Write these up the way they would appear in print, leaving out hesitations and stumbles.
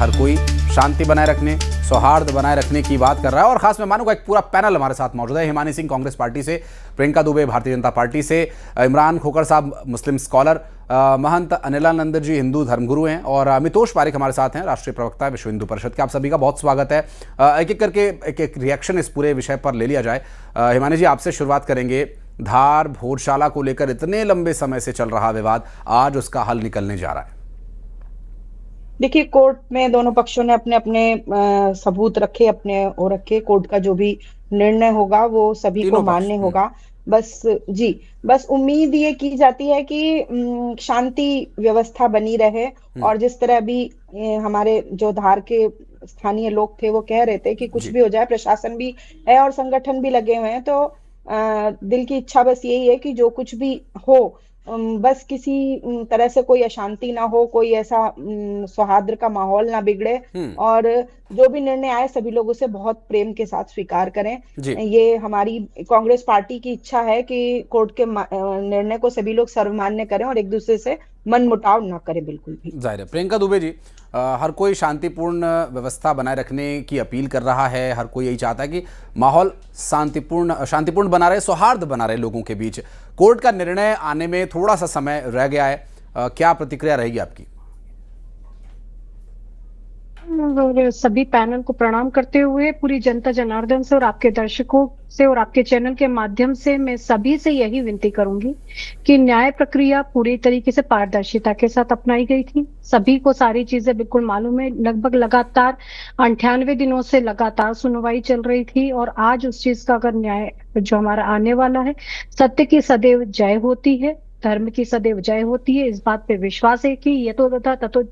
हर कोई शांति बनाए रखने, सौहार्द बनाए रखने की बात कर रहा है। और खास मेहमानों का एक पूरा पैनल हमारे साथ मौजूद है। हिमानी सिंह कांग्रेस पार्टी से, प्रियंका दुबे भारतीय जनता पार्टी से, इमरान खोखर साहब मुस्लिम स्कॉलर, महंत अनिलानंद जी हिंदू धर्मगुरु हैं, और अमितोष पारिक हमारे साथ हैं, राष्ट्रीय प्रवक्ता विश्व हिंदू परिषद के। आप सभी का बहुत स्वागत है। एक एक करके एक रिएक्शन इस पूरे विषय पर ले लिया जाए। हिमानी जी, आपसे शुरुआत करेंगे। धार भोजशाला को लेकर इतने लंबे समय से चल रहा विवाद, आज उसका हल निकलने जा रहा है। देखिए, कोर्ट में दोनों पक्षों ने अपने अपने सबूत रखे, अपने वो रखे। कोर्ट का जो भी निर्णय होगा वो सभी को मान्य होगा। बस उम्मीद ये की जाती है कि शांति व्यवस्था बनी रहे। और जिस तरह अभी हमारे जो धार के स्थानीय लोग थे वो कह रहे थे कि कुछ भी हो जाए, प्रशासन भी है और संगठन भी लगे हुए हैं, तो दिल की इच्छा बस यही है कि जो कुछ भी हो, बस किसी तरह से कोई अशांति ना हो, कोई ऐसा सौहार्द का माहौल ना बिगड़े, और जो भी निर्णय आए सभी लोग उसे बहुत प्रेम के साथ स्वीकार करें। ये हमारी कांग्रेस पार्टी की इच्छा है कि कोर्ट के निर्णय को सभी लोग सर्वमान्य करें और एक दूसरे से मन मुटाव ना करें, बिल्कुल भी। जाहिर है। प्रियंका दुबे जी, हर कोई शांतिपूर्ण व्यवस्था बनाए रखने की अपील कर रहा है। हर कोई यही चाहता है कि माहौल शांतिपूर्ण बना रहे, सौहार्द बना रहे लोगों के बीच। कोर्ट का निर्णय आने में थोड़ा सा समय रह गया है, क्या प्रतिक्रिया रहेगी आपकी? और सभी पैनल को प्रणाम करते हुए पूरी जनता जनार्दन से और आपके दर्शकों से और आपके चैनल के माध्यम से मैं सभी से यही विनती करूंगी कि न्याय प्रक्रिया पूरी तरीके से पारदर्शिता के साथ अपनाई गई थी। सभी को सारी चीजें बिल्कुल मालूम है। लगभग लगातार 98 दिनों से लगातार सुनवाई चल रही थी, और आज उस चीज का अगर न्याय जो हमारा आने वाला है, सत्य की सदैव जय होती है, धर्म की सदैव जय होती है। इस बात पे विश्वास है कि यतो तथा ततो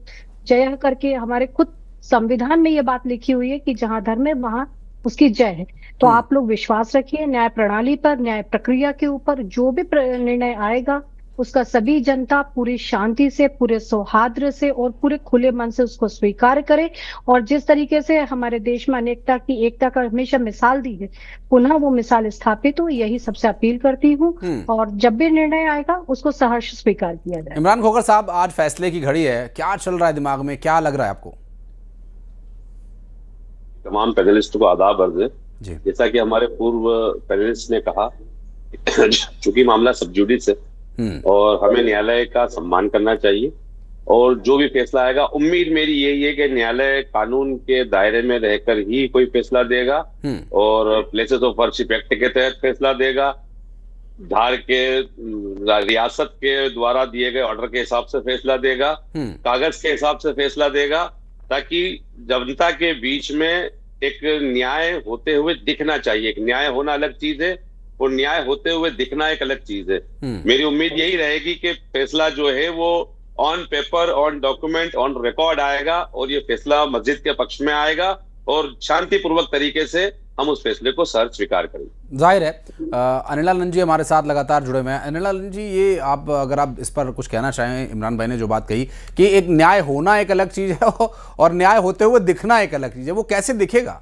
जय करके हमारे खुद संविधान में ये बात लिखी हुई है कि जहां धर्म है वहां उसकी जय है। तो आप लोग विश्वास रखिए न्याय प्रणाली पर, न्याय प्रक्रिया के ऊपर। जो भी निर्णय आएगा उसका सभी जनता पूरी शांति से, पूरे सौहार्द से और पूरे खुले मन से उसको स्वीकार करे। और जिस तरीके से हमारे देश में अनेकता की एकता का हमेशा मिसाल दी है, पुनः वो मिसाल स्थापित हो, यही सबसे अपील करती हूँ। और जब भी निर्णय आएगा उसको सहर्ष स्वीकार किया जाए। इमरान खोखर साहब, आज फैसले की घड़ी है, क्या चल रहा है दिमाग में, क्या लग रहा है आपको? तमाम पैनलिस्टों को आदाब अर्ज है। जैसा कि हमारे पूर्व पैनलिस्ट ने कहा, चूंकि मामला सब जुडिस है और हमें न्यायालय का सम्मान करना चाहिए, और जो भी फैसला आएगा, उम्मीद मेरी यही है कि न्यायालय कानून के दायरे में रहकर ही कोई फैसला देगा और प्लेसेस ऑफ वर्शिप एक्ट के तहत फैसला देगा, धार के रियासत के द्वारा दिए गए ऑर्डर के हिसाब से फैसला देगा, कागज के हिसाब से फैसला देगा, ताकि जनता के बीच में एक न्याय होते हुए दिखना चाहिए। एक न्याय होना अलग चीज है और न्याय होते हुए दिखना एक अलग चीज है। मेरी उम्मीद यही रहेगी कि फैसला जो है वो on paper, on document, on record आएगा, और ये फैसला मस्जिद के पक्ष में आएगा और शांतिपूर्वक तरीके से हम उस फैसले को सहर्ष स्वीकार करेंगे। जाहिर है। अनिलानंद जी हमारे साथ लगातार जुड़े हुए हैं। अनिलानंद जी, ये अगर आप इस पर कुछ कहना चाहें, इमरान भाई ने जो बात कही कि एक न्याय होना एक अलग चीज है और न्याय होते हुए दिखना एक अलग चीज है, वो कैसे दिखेगा?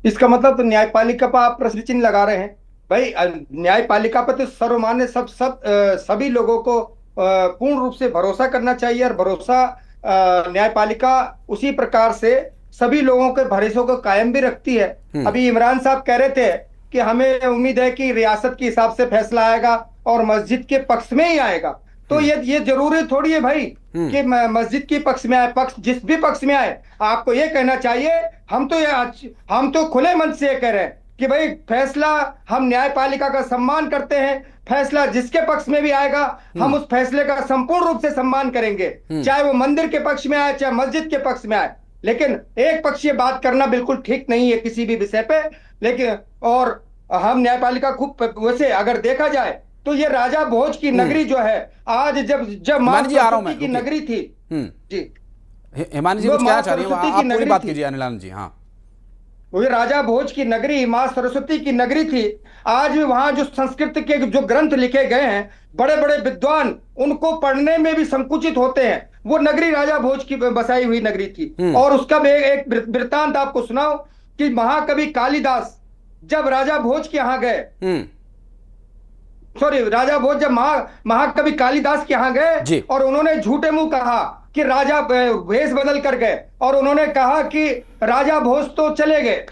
इसका मतलब तो न्यायपालिका पर आप प्रश्न चिन्ह लगा रहे हैं। भाई, न्यायपालिका पर तो सर्वमान्य सभी लोगों को पूर्ण रूप से भरोसा करना चाहिए, और भरोसा न्यायपालिका उसी प्रकार से सभी लोगों के भरोसे को कायम भी रखती है। अभी इमरान साहब कह रहे थे कि हमें उम्मीद है कि रियासत के हिसाब से फैसला आएगा और मस्जिद के पक्ष में ही आएगा। तो ये जरूरी थोड़ी है भाई कि मस्जिद के पक्ष में आए, पक्ष जिस भी पक्ष में आए। आपको ये कहना चाहिए, हम तो खुले मन से ये कह रहे हैं कि भाई फैसला, हम न्यायपालिका का सम्मान करते हैं। फैसला जिसके पक्ष में भी आएगा, हम उस फैसले का संपूर्ण रूप से सम्मान करेंगे, चाहे वो मंदिर के पक्ष में आए, चाहे मस्जिद के पक्ष में आए। लेकिन एक पक्षीय बात करना बिल्कुल ठीक नहीं है किसी भी विषय पे। लेकिन और हम न्यायपालिका खूब, वैसे अगर देखा जाए तो ये राजा भोज की नगरी जो है, आज जब मां सरस्वती की नगरी थी। जी हिमानी जी, कुछ क्या चाह रही हैं आप? पूरी बात कीजिए अनिलानंद जी। हाँ, वो राजा भोज की नगरी मां सरस्वती की नगरी थी। आज भी वहां जो संस्कृत के जो ग्रंथ लिखे गए हैं, बड़े बड़े विद्वान उनको पढ़ने में भी संकुचित होते हैं। वो नगरी राजा भोज की बसाई हुई नगरी थी। और उसका एक वृत्तांत आपको सुनाओ कि महाकवि कालिदास जब राजा भोज के यहाँ गए, राजा भोज जब महाकवि कालिदास के यहाँ गए और उन्होंने झूठे मुंह कहा कि राजा वेश बदल कर गए और उन्होंने कहा कि राजा भोज तो चले गए,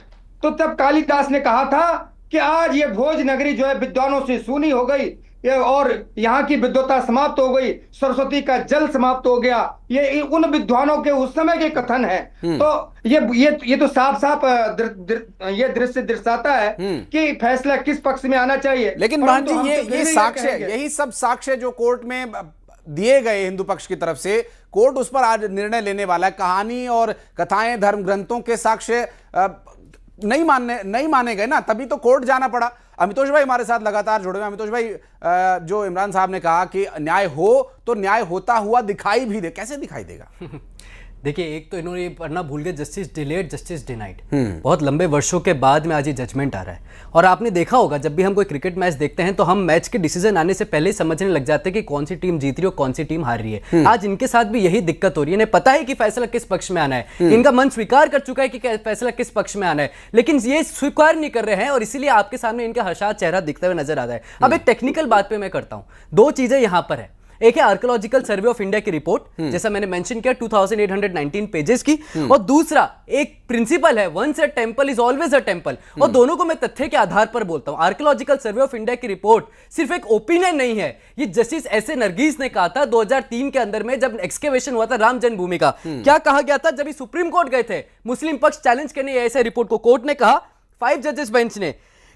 तो तब कालिदास ने कहा था कि आज ये भोज नगरी जो है विद्वानों से सूनी हो गई, और यहाँ की विद्वता समाप्त हो गई, सरस्वती का जल समाप्त हो गया। ये उन विद्वानों के उस समय के कथन है। तो ये तो साफ साफ ये दृश्य दर्शाता है कि फैसला किस पक्ष में आना चाहिए। लेकिन बहन जी, ये साक्ष्य, यही सब साक्ष्य जो कोर्ट में दिए गए हिंदू पक्ष की तरफ से, कोर्ट उस पर आज निर्णय लेने वाला है। कहानी और कथाएं, धर्म ग्रंथों के साक्ष्य नहीं माने गए ना, तभी तो कोर्ट जाना पड़ा। अमितोष भाई हमारे साथ लगातार जुड़े हुए। अमितोष भाई, जो इमरान साहब ने कहा कि न्याय हो तो न्याय होता हुआ दिखाई भी दे, कैसे दिखाई देगा? देखिए, एक तो इन्होंने ये पढ़ना भूल गए, जस्टिस डिलेड जस्टिस डिनाइड। बहुत लंबे वर्षों के बाद में आज ये जजमेंट आ रहा है। और आपने देखा होगा, जब भी हम कोई क्रिकेट मैच देखते हैं तो हम मैच के डिसीजन आने से पहले ही समझने लग जाते हैं कि कौन सी टीम जीत रही है और कौन सी टीम हार रही है। आज इनके साथ भी यही दिक्कत हो रही है। इन्हें पता है कि फैसला किस पक्ष में आना है, इनका मन स्वीकार कर चुका है कि फैसला किस पक्ष में आना है, लेकिन ये स्वीकार नहीं कर रहे हैं और इसीलिए आपके सामने इनका हर्षात चेहरा दिखता हुआ नजर आता है। अब एक टेक्निकल बात पे मैं करता हूं। दो चीजें यहां पर है। एक है आर्कियोलॉजिकल सर्वे ऑफ इंडिया की रिपोर्ट, जैसा मैंने मेंशन किया 2819 पेजेस की, और दूसरा एक प्रिंसिपल है, once a temple is always a temple. और दोनों को मैं तथ्य के आधार पर बोलता हूं। आर्कियोलॉजिकल सर्वे ऑफ इंडिया की रिपोर्ट सिर्फ एक ओपिनियन नहीं है, ये जस्टिस एस.ए. नरगीस ने कहा था 2003 के अंदर में, जब एक्सकेवेशन हुआ था राम जन्मभूमि का। क्या कहा गया था? जब ये सुप्रीम कोर्ट गए थे मुस्लिम पक्ष चैलेंज करने ऐसे रिपोर्ट को, कोर्ट ने कहा, 5 जजेस बेंच ने,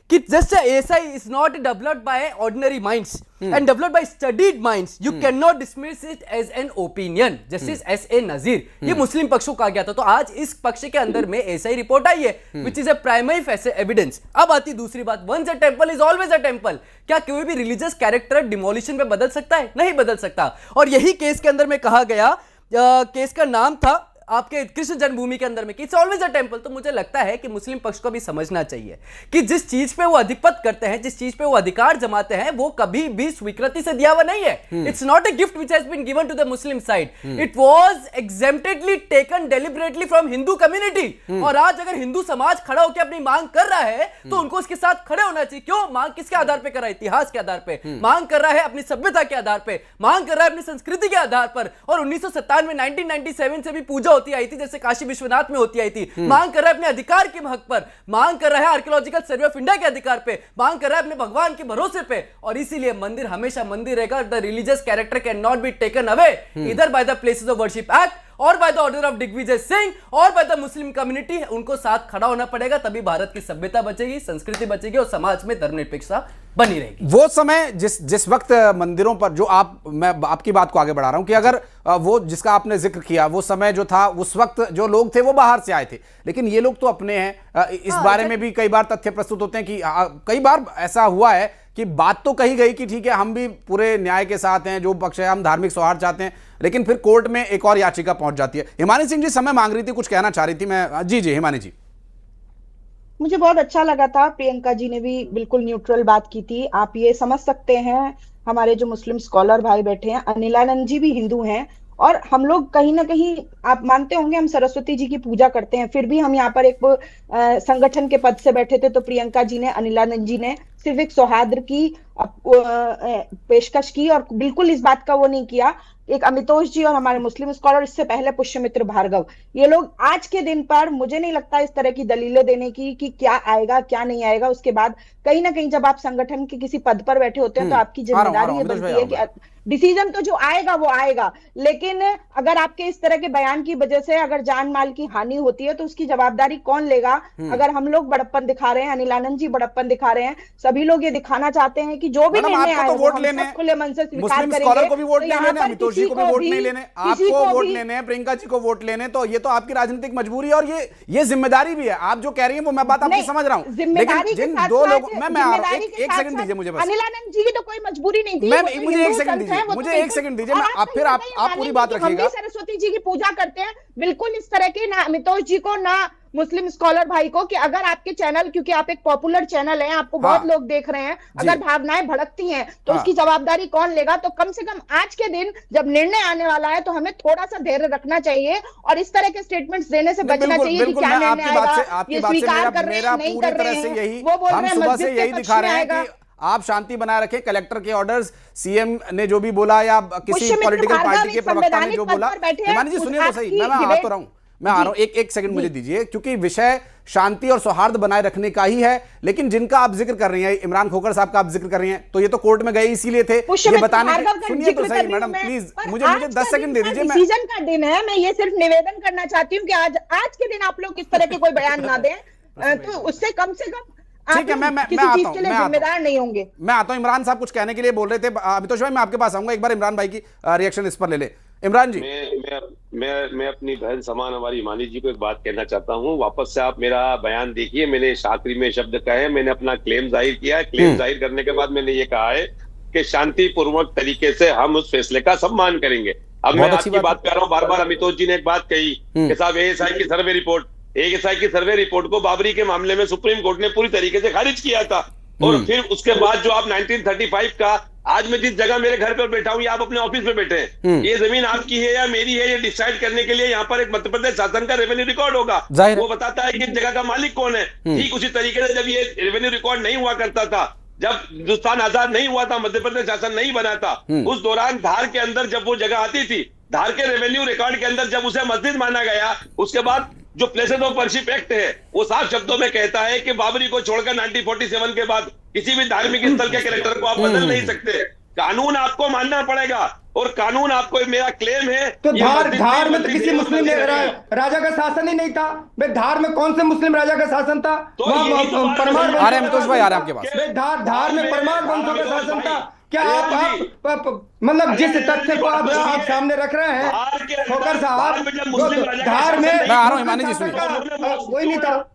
कि just ASI is not developed by ordinary minds and developed by studied minds. You cannot dismiss it as an opinion. Justice S.A. नजीर, ये मुस्लिम पक्ष को कहा गया था। तो आज इस पक्ष के अंदर में ASI रिपोर्ट आई है, which is a primary evidence. अब आती दूसरी बात, once a temple is always a temple। क्या कोई भी रिलीजियस कैरेक्टर डिमोलिशन पे बदल सकता है? नहीं बदल सकता। और यही केस के अंदर में कहा गया, केस का नाम था आपके कृष्ण जन्मभूमि के अंदर में, कि इट्स ऑलवेज अ टेंपल। तो मुझे लगता है कि मुस्लिम पक्ष को भी समझना चाहिए कि जिस चीज पे वो अधिपत करते हैं, जिस चीज पे वो अधिकार जमाते हैं, वो कभी भी स्वीकृति से दिया हुआ नहीं है। It's not a gift which has been given to the Muslim side, it was exemptedly taken deliberately from Hindu community. और आज अगर हिंदू समाज खड़ा होकर अपनी मांग कर रहा है तो उनको उसके साथ खड़े होना चाहिए। क्यों? मांग किसके आधार पर कर रहा है? इतिहास के आधार पर मांग कर रहा है, अपनी सभ्यता के आधार पर मांग कर रहा है, अपनी संस्कृति के आधार पर। और 1997 1997 से भी पूजा होती आई थी, जैसे काशी विश्वनाथ में होती आई थी। मांग कर रहा है अपने अधिकार के हक पर, मांग कर रहा है आर्कियोलॉजिकल सर्वे ऑफ इंडिया के अधिकार पे, मांग कर रहा है अपने भगवान के भरोसे पे। और इसीलिए मंदिर हमेशा मंदिर रहेगा। The religious character can not be taken away इधर by the places of worship act और by the order of Digvijay Singh और बाय द मुस्लिम कम्युनिटी। उनको साथ खड़ा होना पड़ेगा, तभी भारत की सभ्यता बचेगी, संस्कृति बचेगी और समाज में धर्मनिरपेक्षता बनी रहेगी। वो समय जिस वक्त मंदिरों पर, जो मैं आपकी बात को आगे बढ़ा रहा हूं, कि अगर वो जिसका आपने जिक्र किया, वो समय जो था, उस वक्त जो लोग थे वो बाहर से आए थे, लेकिन ये लोग तो अपने हैं। इस बारे में भी कई बार तथ्य प्रस्तुत होते हैं कि कई बार ऐसा हुआ है कि बात तो कही गई कि ठीक है, हम भी पूरे न्याय के साथ हैं, जो पक्ष है, हम धार्मिक सौहार्द चाहते हैं, लेकिन फिर कोर्ट में एक और याचिका पहुंच जाती है। हिमानी सिंह जी समय मांग रही थी, कुछ कहना चाह रही थी। मैं जी हिमानी जी, मुझे बहुत अच्छा लगा था, प्रियंका जी ने भी बिल्कुल न्यूट्रल बात की थी। आप ये समझ सकते हैं, हमारे जो मुस्लिम स्कॉलर भाई बैठे हैं, अनिलानंद जी भी हिंदू हैं, और हम लोग कहीं ना कहीं, आप मानते होंगे, हम सरस्वती जी की पूजा करते हैं, फिर भी हम यहाँ पर एक संगठन के पद से बैठे थे, तो प्रियंका जी ने, अनिलानंद जी ने सिर्फ एक सौहार्द की पेशकश की और बिल्कुल इस बात का वो नहीं किया। एक अमितोष जी और हमारे मुस्लिम स्कॉलर, इससे पहले पुष्यमित्र भार्गव, ये लोग आज के दिन पर मुझे नहीं लगता इस तरह की दलीलें देने की कि क्या आएगा क्या नहीं आएगा। उसके बाद कहीं ना कहीं जब आप संगठन के किसी पद पर बैठे होते हैं तो आपकी जिम्मेदारी ये बनती है कि डिसीजन तो जो आएगा वो आएगा, लेकिन अगर आपके इस तरह के बयान की वजह से अगर जान माल की हानि होती है तो उसकी जवाबदारी कौन लेगा? अगर हम लोग बड़प्पन दिखा रहे हैं, अनिलानंद जी बड़प्पन दिखा रहे हैं, सभी लोग ये दिखाना चाहते हैं कि जो भी निर्णय आए वो हम सब खुले मन से स्वीकार करेंगे। को भी वोट नहीं लेने, अमितोष जी को भी वोट नहीं लेने, आपको वोट लेने, प्रियंका जी को वोट लेने, तो ये तो आपकी राजनीतिक मजबूरी और ये जिम्मेदारी भी है। आप जो कह रही हैं वो मैं बात आपकी समझ रहा हूं, लेकिन जिन दो लोग, मैं एक सेकंड दीजिए मुझे, बस अनिलानंद जी की तो कोई मजबूरी नहीं थी, मुझे एक सेकंड दीजिए, मुझे एक सेकंड दीजिए, फिर आप पूरी बात रखिएगा। हम सरस्वती जी की पूजा करते हैं, बिल्कुल इस तरह के, ना अमितोष जी को ना मुस्लिम स्कॉलर भाई को, कि अगर आपके चैनल, क्योंकि आप एक पॉपुलर चैनल हैं, आपको बहुत लोग देख रहे हैं, अगर भावनाएं भड़कती हैं तो उसकी जवाबदारी कौन लेगा? तो कम से कम आज के दिन जब निर्णय आने वाला है तो हमें थोड़ा सा धैर्य रखना चाहिए और इस तरह के स्टेटमेंट्स देने से बचना चाहिए कि क्या निर्णय आएगा, ये स्वीकार कर रहे हैं, नहीं कर रहे हैं, वो बोल रहे हैं मस्जिद के पक्ष में आएगा। आप शांति बनाए रखें। कलेक्टर के ऑर्डर्स, सीएम ने जो भी बोला या किसी पॉलिटिकल पार्टी के प्रवक्ता ने जो बोला, हिमानी जी सुनिए तो सही, मैं आ तो रहा हूं, मैं आ रहा हूं, एक सेकंड मुझे दीजिए, क्योंकि विषय शांति और सौहार्द बनाए रखने का ही है। लेकिन जिनका आप जिक्र कर रही हैं, इमरान खोखर साहब का आप जिक्र कर रही हैं, तो ये तो कोर्ट में गए इसीलिए थे, ये बताने के। सुनिए तो सही मैडम, प्लीज मुझे 10 सेकंड दे दीजिए। डिसीजन का दिन है, मैं ये सिर्फ निवेदन करना चाहती हूँ कि आज के दिन आप लोग इस तरह के कोई बयान ना दें, तो उससे कम से कम ठीक है, मैं किसी चीज के लिए जिम्मेदार नहीं होंगे। मैं आता हूं। इमरान साहब कुछ कहने के लिए बोल रहे थे। अमितोष भाई मैं आपके पास आऊंगा, एक बार इमरान भाई की रिएक्शन इस पर ले ले। इमरान जी, मैं अपनी बहन समान हमारी हिमानी जी को एक बात कहना चाहता हूं। वापस से आप मेरा बयान देखिए, मैंने आखिरी में शब्द कहे, मैंने अपना क्लेम जाहिर किया है। क्लेम जाहिर करने के बाद मैंने ये कहा है कि शांतिपूर्वक तरीके से हम उस फैसले का सम्मान करेंगे। अब मैं आपकी बात कर रहा हूँ, बार बार अमितोष जी ने एक बात कही कि साहब एएसआई की सर्वे रिपोर्ट, एएसआई की सर्वे रिपोर्ट को बाबरी के मामले में सुप्रीम कोर्ट ने पूरी तरीके से खारिज किया था। और फिर उसके बाद जो आप 1935 का, आज मैं जिस जगह मेरे घर पर बैठा हूं या आप अपने ऑफिस में बैठे हैं, ये जमीन आपकी है या मेरी है, ये डिसाइड करने के लिए यहाँ पर एक मध्य प्रदेश शासन का रेवेन्यू रिकॉर्ड होगा, वो बताता है कि जगह का मालिक कौन है। ठीक उसी तरीके से जब ये रेवेन्यू रिकॉर्ड नहीं हुआ करता था, जब हिंदुस्तान आजाद नहीं हुआ था, मध्य प्रदेश शासन नहीं बना था, उस दौरान धार के अंदर जब वो जगह आती थी, धार के रेवेन्यू रिकॉर्ड के अंदर जब उसे मस्जिद माना गया, उसके बाद जो प्लेसेस ऑफ वर्शिप एक्ट है वो साफ शब्दों में कहता है कि बाबरी को छोड़कर 1947 के बाद किसी भी धार्मिक स्थल के कैरेक्टर को आप बदल नहीं सकते। कानून आपको मानना पड़ेगा और कानून आपको, मेरा क्लेम है। तो धार में तो किसी मुस्लिम राजा का शासन ही नहीं था। धार में कौन से मुस्लिम राजा का शासन था? तो परमार आ रहे हैं अमितोष भाई, आ रहे हैं आपके पास। धार में परमार वंशों का शासन था। क्या आप मतलब जिस तथ्य को आप सामने रख रहे हैं खोखर साहब, धार में मैं आ रहा हूं हिमानी जी, सुनिए कोई नहीं था।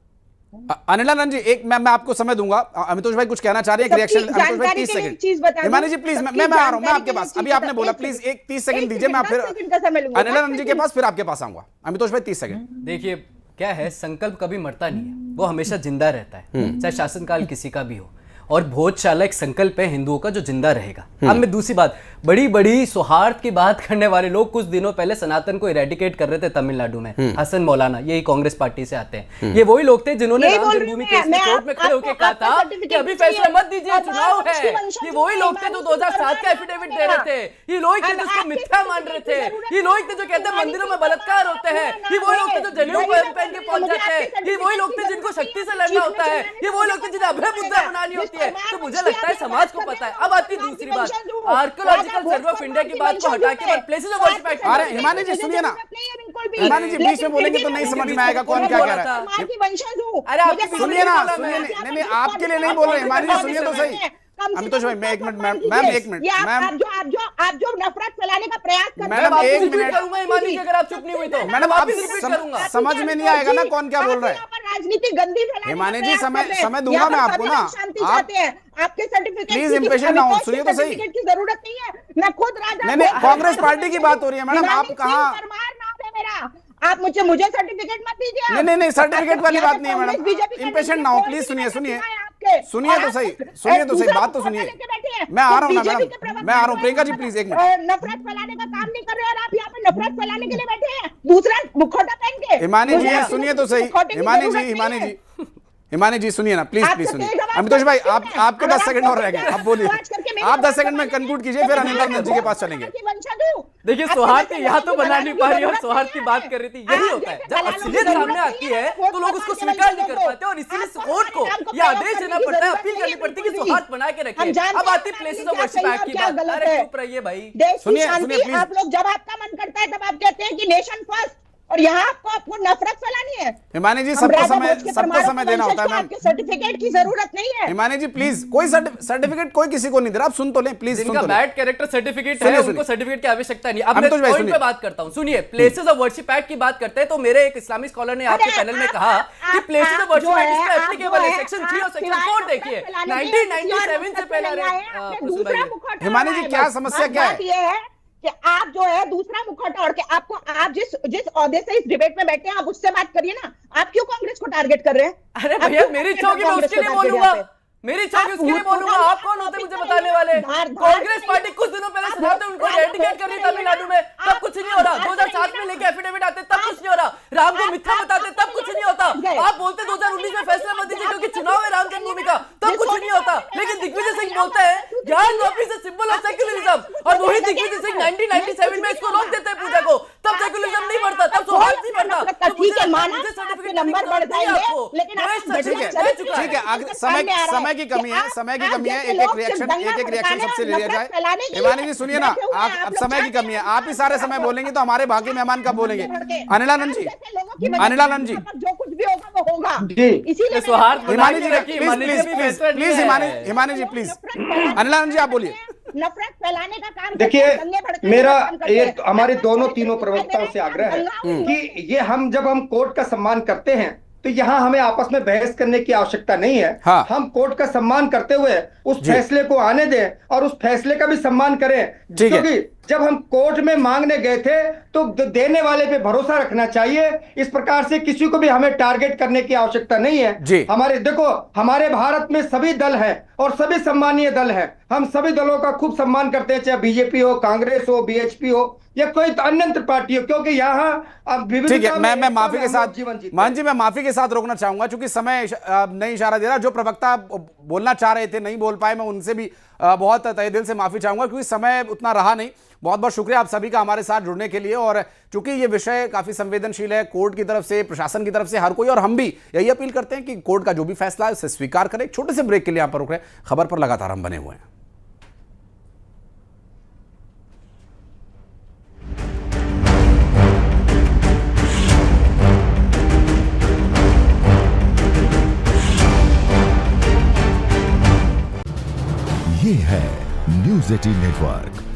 अनिलानंद जी, एक मैं आपको समय दूंगा। अमितोष भाई कुछ कहना चाह रहे हैं, रिएक्शन। अमितोष भाई 30 सेकंड। हिमानी जी प्लीज, मैं आ रहा हूं, मैं आपके पास, अभी आपने बोला, प्लीज एक 30 सेकंड दीजिए, मैं फिर अनिलानंद जी के पास, फिर आपके पास आऊंगा। अमितोष भाई 30 सेकंड। देखिए क्या है, संकल्प कभी मरता नहीं है, वो हमेशा जिंदा रहता है, चाहे शासनकाल किसी का भी हो। और भोजशाला एक संकल्प है हिंदुओं का जो जिंदा रहेगा। अब मैं दूसरी बात, बड़ी बड़ी सौहार्द की बात करने वाले लोग कुछ दिनों पहले सनातन को इरेडिकेट कर रहे थे तमिलनाडु में, हसन मौलाना, यही कांग्रेस पार्टी से आते हैं। ये वही लोग थे जिन्होंने राम जन्मभूमि केस में कोर्ट में खड़े होकर कहा था कि अभी फैसला मत दीजिए, चुनाव है। ये वही लोग थे जो 2007 का एफिडेविट दे रहे थे, ये लोग थे जो उसको मिथ्या मान रहे थे, ये लोग थे जो कहते हैं मंदिरों में बलात्कार होते हैं, ये वही लोग थे जो जनेऊ पहन के पहुंच जाते हैं, ये वही लोग थे जिनको शक्ति से लड़ना होता है, ये वही लोग थे जिन्हें अभय मुद्रा बनानी होती है। तो मुझे लगता है समाज को पता है। अब आती है दूसरी बात, आर्कियोलॉजिकल सर्वे ऑफ इंडिया की बात को हटा के प्लेसेस ऑफ वर्शिप एक्ट। अरे हिमानी जी सुनिए ना, हिमानी जी बीच में बोलेंगे तो नहीं समझ में आएगा कौन क्या कह रहा है। अरे आप सुनिए ना, सुनिए, नहीं आपके लिए नहीं बोल रहे, हिमानी जी सुनिए तो सही। अमितोष भाई मैं एक मिनट, मैम एक मिनट, मैम आप जो नफरत फैलाने का प्रयास कर रहे हैं, मैडम एक मिनट, अगर आप चुप नहीं हुई तो मैडम आप समझ में नहीं आएगा ना कौन क्या बोल रहा है। राजनीति गंदी फैलाने, हिमानी जी समय दूंगा मैं आपको ना, आप आपके सर्टिफिकेट प्लीज इम्पेशेंट ना हो, सुनिए तो सही। की जरूरत नहीं है, मैं खुद राजा। नहीं कांग्रेस पार्टी की बात हो रही है मैडम, आप कहाँ? मेरा आप मुझे सर्टिफिकेट मत दीजिए। नहीं सर्टिफिकेट वाली बात नहीं है मैडम, इम्पेशेंट ना हो प्लीज, सुनिए सुनिए तो सही, बात तो सुनिए। मैं आ रहा हूँ ना मैडम, मैं आ रहा हूँ। प्रियंका जी प्लीज एक मिनट। नफरत फैलाने का काम नहीं कर रहे और आप यहाँ पे नफरत फैलाने के लिए बैठे हैं, दूसरा मुखौटा पहन के। हिमानी जी सुनिए तो सही, हिमानी जी सुनिए ना, प्लीज सुनिए। अमितोष भाई आपके 10 सेकंड और रह गए, अब बोलिए। आप 10 सेकंड में कंक्लूड कीजिए, फिर अनिलानंद जी के पास चलेंगे। देखिए सौहार्द यहाँ तो बना नहीं पा रही और सौहार्द की बात कर रही थी। यही होता है, जब असलियत सामने आती है तो लोग उसको स्वीकार नहीं कर पाते और इसीलिए कोर्ट को यह आदेश देना पड़ता है, अपील करनी पड़ती है कि सौहार्द बना के रखिए। अब आती प्लेसेस ऑफ वर्शिप एक्ट की बात। अरे चुप रहिए भाई, सुनिए आप लोग जब आपका मन करता है तब आप कहते हैं कि नेशन फर्स्ट, और यहाँ आपको नफरत फैलानी है। हिमानी जी सबको समय देना होता है मैम, सर्टिफिकेट की जरूरत नहीं है। हिमानी जी प्लीज, कोई सर्टिफिकेट कोई किसी को नहीं दे रहा, आप सुन तो लें प्लीज। जिनका बैड कैरेक्टर सर्टिफिकेट है उनको सर्टिफिकेट की आवश्यकता नहीं। अब मैं पॉइंट पे बात करता हूं, सुनिए। प्लेसेस ऑफ वर्शिप एक्ट की बात करते हैं तो मेरे एक इस्लामिक स्कॉलर ने आपके पैनल में कहा कि प्लेसेस ऑफ वर्शिप एक्ट इसका एप्लीकेबल है, सेक्शन 3 और सेक्शन 4 देखिए 1997 से पहले। हिमानी जी क्या समस्या क्या है कि आप जो है दूसरा मुखौटा ओढ़ के, आपको आप जिस ओहदे से इस डिबेट में बैठे हैं आप उससे बात करिए ना। आप क्यों कांग्रेस को टारगेट कर रहे हैं? अरे भैया मेरी इच्छा होगी मैं उसके लिए बोलूंगा, मेरी इच्छा होगी उसके लिए बोलूंगा। आप कौन होते मुझे बताने वाले? कांग्रेस पार्टी कुछ दिनों पहले सुनाते उनको एडिकेट कर रही तमिलनाडु में, तब कुछ नहीं हो रहा। 2007 में लेके एफिडेविट आते तब कुछ नहीं हो रहा, राम को मिथ्या बताते तब कुछ नहीं नहीं होता। आप बोलते 2019 में फैसला मत दीजिए क्योंकि चुनाव है राम जन्मभूमि का, तब कुछ नहीं होता। लेकिन दिग्विजय सिंह बोलते हैं ज्ञान वापी से सिंबल ऑफ सेक्युलरिज्म, और वही दिग्विजय सिंह 1997 में इसको रोक देते हैं पूजा को, तब सेक्युलरिज्म नहीं बढ़ता, तब सौहार्द नहीं बढ़ता। ठीक है, माना नंबर बढ़ जाएंगे, लेकिन ठीक है, समय की कमी है, समय की कमी है। एक एक रिएक्शन सबसे ले लिया जाए। हिमानी जी सुनिए ना, अब समय की कमी है, आप ही सारे समय बोलेंगे तो हमारे बाकी मेहमान कब बोलेंगे? अनिलानंद जी, अनिलानंद जी, जो कुछ भी होगा वो होगा, जी इसीलिए हिमानी जी प्लीज, हिमानी जी प्लीज, अनिलानंद जी आप बोलिए। नफरत फैलाने का काम। देखिए मेरा ये हमारे दोनों तीनों प्रवक्ताओं से आग्रह है कि ये जब हम कोर्ट का सम्मान करते हैं तो यहाँ हमें आपस में बहस करने की आवश्यकता नहीं है। हाँ। हम कोर्ट का सम्मान करते हुए उस फैसले को आने दें और उस फैसले का भी सम्मान करें, क्योंकि जब हम कोर्ट में मांगने गए थे तो देने वाले पे भरोसा रखना चाहिए। इस प्रकार से किसी को भी हमें टारगेट करने की आवश्यकता नहीं है। हमारे भारत में सभी दल हैं और सभी सम्मानीय दल हैं। हम सभी दलों का खूब सम्मान करते हैं, चाहे बीजेपी हो, कांग्रेस हो, बीएचपी हो या कोई अन्य पार्टी हो, क्योंकि यहाँ अब ठीक है, मैं माफी के साथ मान जी, मैं माफी के साथ रोकना चाहूंगा क्योंकि समय नहीं इशारा दे रहा। जो प्रवक्ता बोलना चाह रहे थे नहीं बोल पाए, मैं उनसे भी बहुत तहे दिल से माफी चाहूंगा क्योंकि समय उतना रहा नहीं। बहुत बहुत शुक्रिया आप सभी का हमारे साथ जुड़ने के लिए। और चूंकि ये विषय काफी संवेदनशील है, कोर्ट की तरफ से, प्रशासन की तरफ से, हर कोई, और हम भी यही अपील करते हैं कि कोर्ट का जो भी फैसला है उसे स्वीकार करें। एक छोटे से ब्रेक के लिए यहां पर रुक रहे हैं, खबर पर लगातार हम बने हुए हैं। ये है न्यूज़ 18 नेटवर्क।